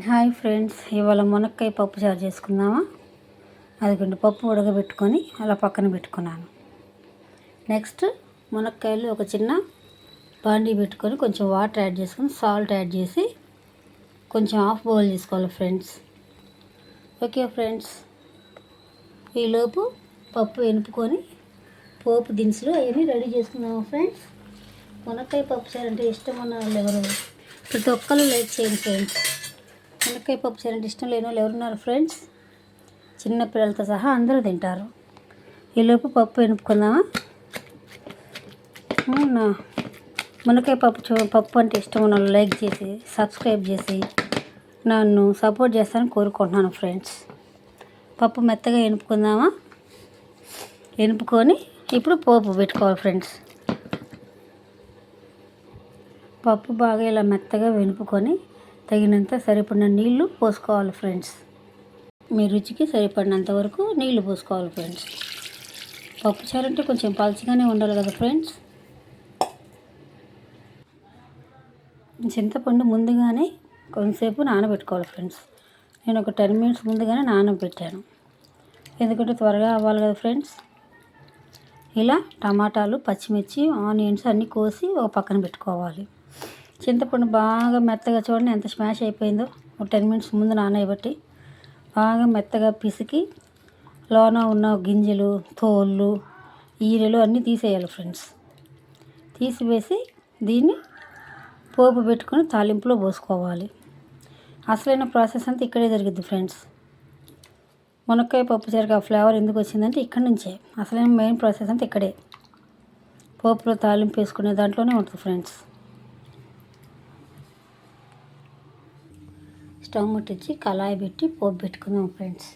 Hi friends, ఇవాళ మునక్కాయ పప్పు చారు చేసుకుందామా? అదిగోండి, పప్పు ఉడకబెట్టుకొని అలా పక్కన పెట్టుకున్నాను. నెక్స్ట్ మునక్కాయలు ఒక చిన్న బాండీ పెట్టుకొని కొంచెం వాటర్ యాడ్ చేసుకొని సాల్ట్ యాడ్ చేసి కొంచెం హాఫ్ బౌల్ చేసుకోవాలి ఫ్రెండ్స్. ఓకే ఫ్రెండ్స్, ఈలోపు పప్పు ఎనుపుకొని పోపు దినుసులు అవన్నీ రెడీ చేసుకుందాము ఫ్రెండ్స్. మునక్కాయ పప్పు చారు అంటే ఇష్టం ఉన్న వాళ్ళు ఎవరు? ప్రతి ఒక్కరు లైక్ చేయండి ఫ్రెండ్స్. మునక్కాయ పప్పు చారు అంటే ఇష్టం లేని వాళ్ళు ఎవరున్నారు ఫ్రెండ్స్? చిన్న పిల్లలతో సహా అందరూ తింటారు. ఈలోపు పప్పు ఎనుపుకుందామా? మునక్కాయ పప్పు అంటే ఇష్టం ఉన్న వాళ్ళు లైక్ చేసి సబ్స్క్రైబ్ చేసి నన్ను సపోర్ట్ చేస్తానని కోరుకుంటున్నాను ఫ్రెండ్స్. పప్పు మెత్తగా ఎనుపుకుందామా? ఎనుపుకొని ఇప్పుడు పోపు పెట్టుకోవాలి ఫ్రెండ్స్. పప్పు బాగా ఇలా మెత్తగా వెనుపుకొని తగినంత సరిపడిన నీళ్లు పోసుకోవాలి ఫ్రెండ్స్. మీ రుచికి సరిపడినంత వరకు నీళ్లు పోసుకోవాలి ఫ్రెండ్స్. పప్పు చారు అంటే కొంచెం పలచగానే ఉండాలి కదా ఫ్రెండ్స్. చింతపండు ముందుగానే కొంతసేపు నానబెట్టుకోవాలి ఫ్రెండ్స్. నేను ఒక 10 minutes ముందుగానే నానబెట్టాను, ఎందుకంటే త్వరగా అవ్వాలి కదా ఫ్రెండ్స్. ఇలా టమాటాలు, పచ్చిమిర్చి, ఆనియన్స్ అన్నీ కోసి ఒక పక్కన పెట్టుకోవాలి. చింతపండు బాగా మెత్తగా చూడండి ఎంత స్మాష్ అయిపోయిందో. ఒక 10 minutes ముందు నానబెట్టి బాగా మెత్తగా పిసికి లోన ఉన్న గింజలు, తోళ్ళు, ఈరెలు అన్నీ తీసేయాలి ఫ్రెండ్స్. తీసివేసి దీన్ని పోపు పెట్టుకొని తాలింపులో పోసుకోవాలి. అసలైన ప్రాసెస్ అంతా ఇక్కడే జరిగిద్ది ఫ్రెండ్స్. మునక్కాయ పప్పు చారుకి ఆ ఫ్లేవర్ ఎందుకు వచ్చిందంటే ఇక్కడ నుంచే. అసలైన మెయిన్ ప్రాసెస్ అంతా ఇక్కడే, పోపులో తాలింపు వేసుకునే దాంట్లోనే ఉంటుంది ఫ్రెండ్స్. స్టవ్ ముట్టించి కళాయి పెట్టి పోపు పెట్టుకుందాం ఫ్రెండ్స్.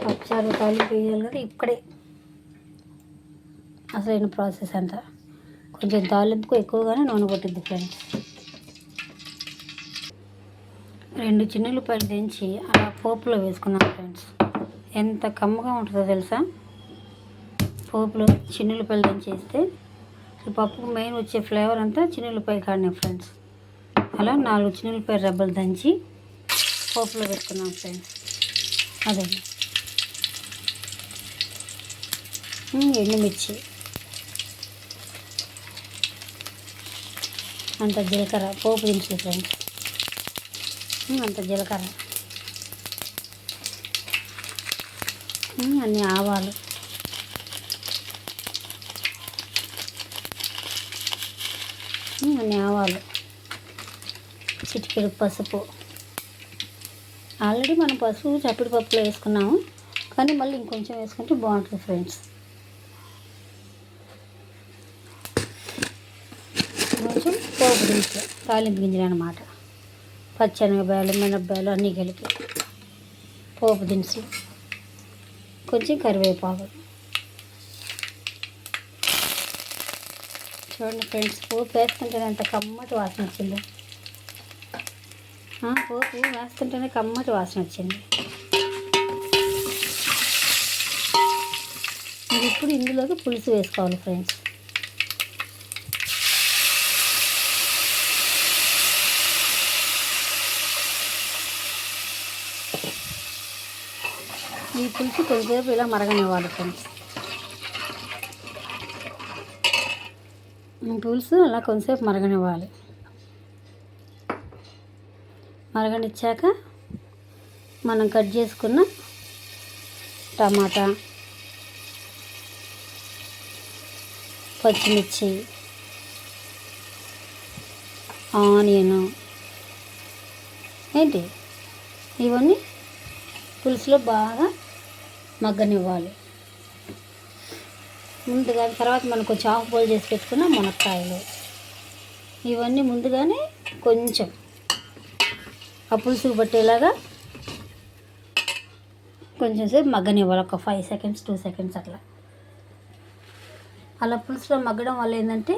పప్పుచారు తాలింపు వేయాలి కదా, ఇక్కడే అసలైన ప్రాసెస్ అంతా. కొంచెం తాలింపుకు ఎక్కువగానే నూనె పట్టింది ఫ్రెండ్స్. 2 చిన్నులపాయలు దించి అలా పోపులో వేసుకున్నాం ఫ్రెండ్స్. ఎంత కమ్మగా ఉంటుందో తెలుసా? పోపులో చిన్నులపాయలు దంచేస్తే ఈ పప్పుకు మెయిన్ వచ్చే ఫ్లేవర్ అంతా చిన్నులపాయ కాడనే ఫ్రెండ్స్. అలా 4 చిన్నులపాయ రబ్బలు దంచి పోపులో పెట్టుకున్నాం ఫ్రెండ్స్. అదే ఎండుమిర్చి, అంత జీలకర్ర, పోపు దినుసులు ఫ్రెండ్స్, అంత జీలకర్ర, అన్ని ఆవాలు, చిటికెడు పసుపు. ఆల్రెడీ మనం పసుపు చప్పిడి పప్పులో వేసుకున్నాము, కానీ మళ్ళీ ఇంకొంచెం వేసుకుంటే బాగుంటుంది ఫ్రెండ్స్. కొంచెం పోపు దినుసులు, తాలింపు గింజలు అన్నమాట. పచ్చెనగపాయలు, మినపకాయలు అన్నీ కలిపి పోపు దినుసులు, కొంచెం కరివేపాకు. చూడండి ఫ్రెండ్స్, పోపు వేస్తుంటేనే ఎంత కమ్మటి వాసన వచ్చిందో. పోపు వేస్తుంటేనే కమ్మటి వాసన వచ్చింది. మరి ఇప్పుడు ఇందులోకి పులుసు వేసుకోవాలి ఫ్రెండ్స్. ఈ పులుసు కొద్దిసేపు ఇలా మరగనివ్వాలి ఫ్రెండ్స్. పులుసు అలా కొంతసేపు మరగనివ్వాలి. మరగనిచ్చాక మనం కట్ చేసుకున్న టమాటా, పచ్చిమిర్చి, ఆనియను ఇవన్నీ పులుసులో బాగా మగ్గనివ్వాలి. ముందుగా తర్వాత మనం కొంచెం హాఫ్ బాయిల్ చేసి పెట్టుకున్న మునక్కాయలు ఇవన్నీ ముందుగానే కొంచెం ఆ పులుసుకు పట్టేలాగా కొంచెం సేపు మగ్గనివ్వాలి. ఒక 5 seconds 2 seconds అట్లా. అలా పులుసులో మగ్గడం వల్ల ఏంటంటే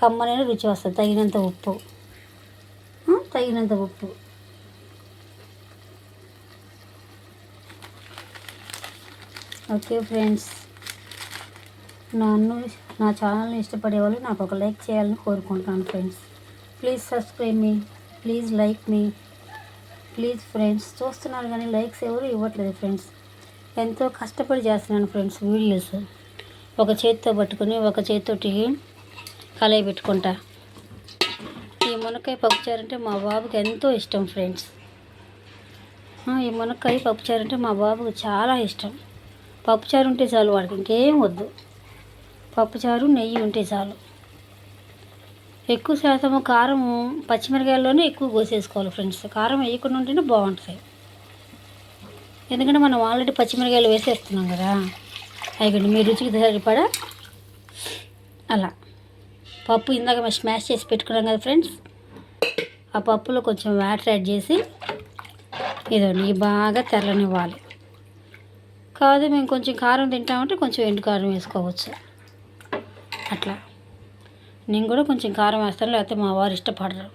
కమ్మనైన రుచి వస్తుంది. తగినంత ఉప్పు. ఓకే ఫ్రెండ్స్, నా ఛానల్ని ఇష్టపడే వాళ్ళు నాకు ఒక లైక్ చేయాలని కోరుకుంటున్నాను friends. Please subscribe me, please like me. Please friends, చూస్తున్నారు కానీ లైక్స్ ఎవరు ఇవ్వట్లేదు ఫ్రెండ్స్. ఎంతో కష్టపడి చేస్తున్నాను ఫ్రెండ్స్ వీడియోస్. ఒక చేతితో పట్టుకొని ఒక చేతితోటి కలయి పెట్టుకుంటా. ఈ మునక్కాయ పప్పుచారు అంటే మా బాబుకి ఎంతో ఇష్టం ఫ్రెండ్స్. ఈ మునక్కాయ పప్పుచారు అంటే మా బాబుకి చాలా ఇష్టం. పప్పుచారు ఉంటే చాలు, వాడికి ఇంకేం వద్దు. పప్పుచారు నెయ్యి ఉంటే చాలు. ఎక్కువ శాతం కారం పచ్చిమిరకాయల్లోనే ఎక్కువ కోసేసుకోవాలి ఫ్రెండ్స్. కారం వేయకుండా ఉంటేనే బాగుంటుంది. ఎందుకంటే మనం ఆల్రెడీ పచ్చిమిరకాయలు వేసేస్తున్నాం కదా. అయిపోయింది, మీ రుచికి సరిపడా అలా. పప్పు ఇందాక స్మాష్ చేసి పెట్టుకున్నాం కదా ఫ్రెండ్స్, ఆ పప్పులో కొంచెం వాటర్ యాడ్ చేసి ఇదండి బాగా తెల్లనివ్వాలి. కాదు మేము కొంచెం కారం తింటామంటే కొంచెం ఎండు కారం వేసుకోవచ్చు. అట్లా నేను కూడా కొంచెం కారం వేస్తాను, లేకపోతే మా వారు ఇష్టపడరు.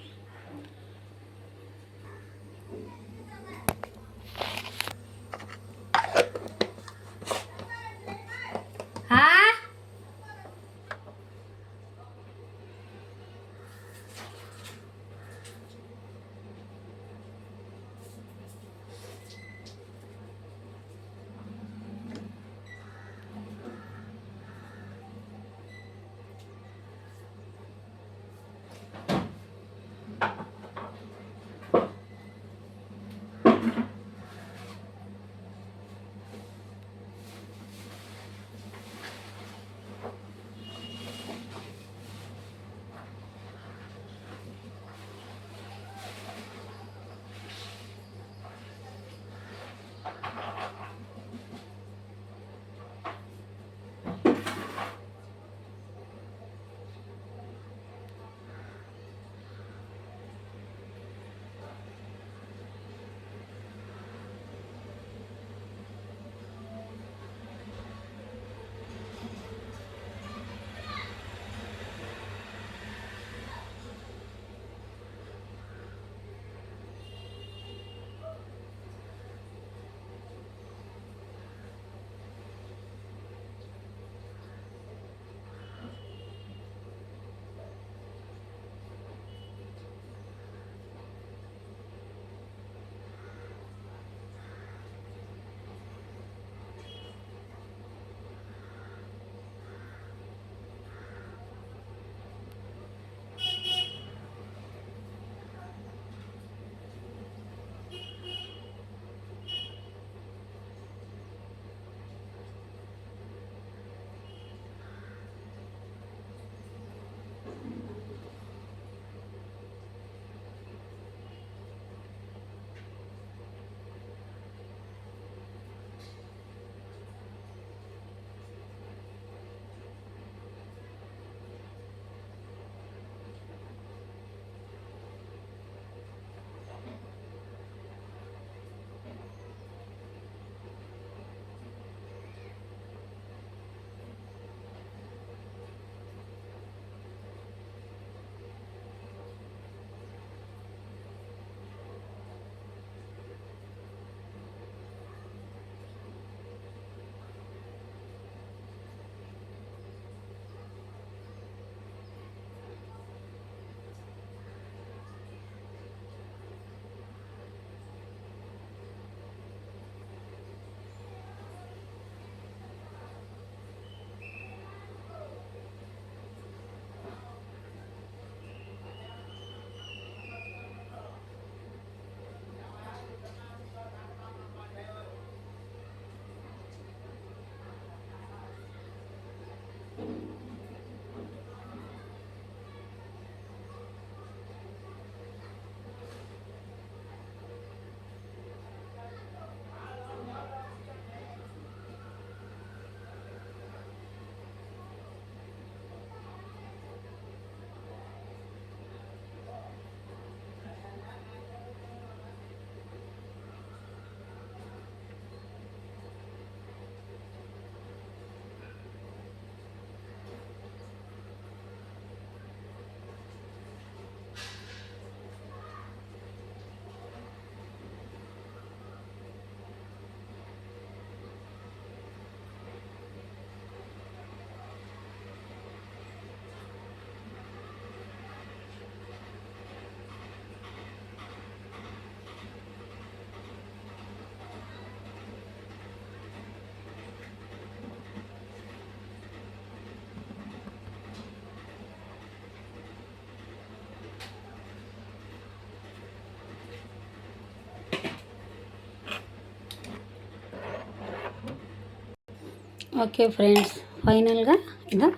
ఓకే ఫ్రెండ్స్, ఫైనల్గా ఇదా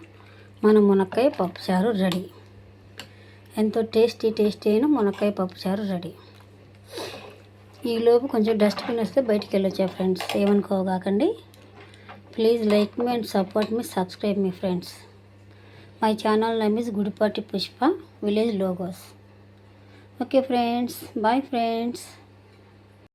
మన మునక్కాయ పప్పుచారు రెడీ. ఎంతో టేస్టీ అయిన మునక్కాయ పప్పుచారు రెడీ. ఈలోపు కొంచెం డస్ట్బిన్ వస్తే బయటికి వెళ్ళొచ్చా ఫ్రెండ్స్, ఏమనుకోగాకండి. Please like me and support me, subscribe me friends. My channel name is Gudipati Pushpa, village logos. Okay friends, bye friends.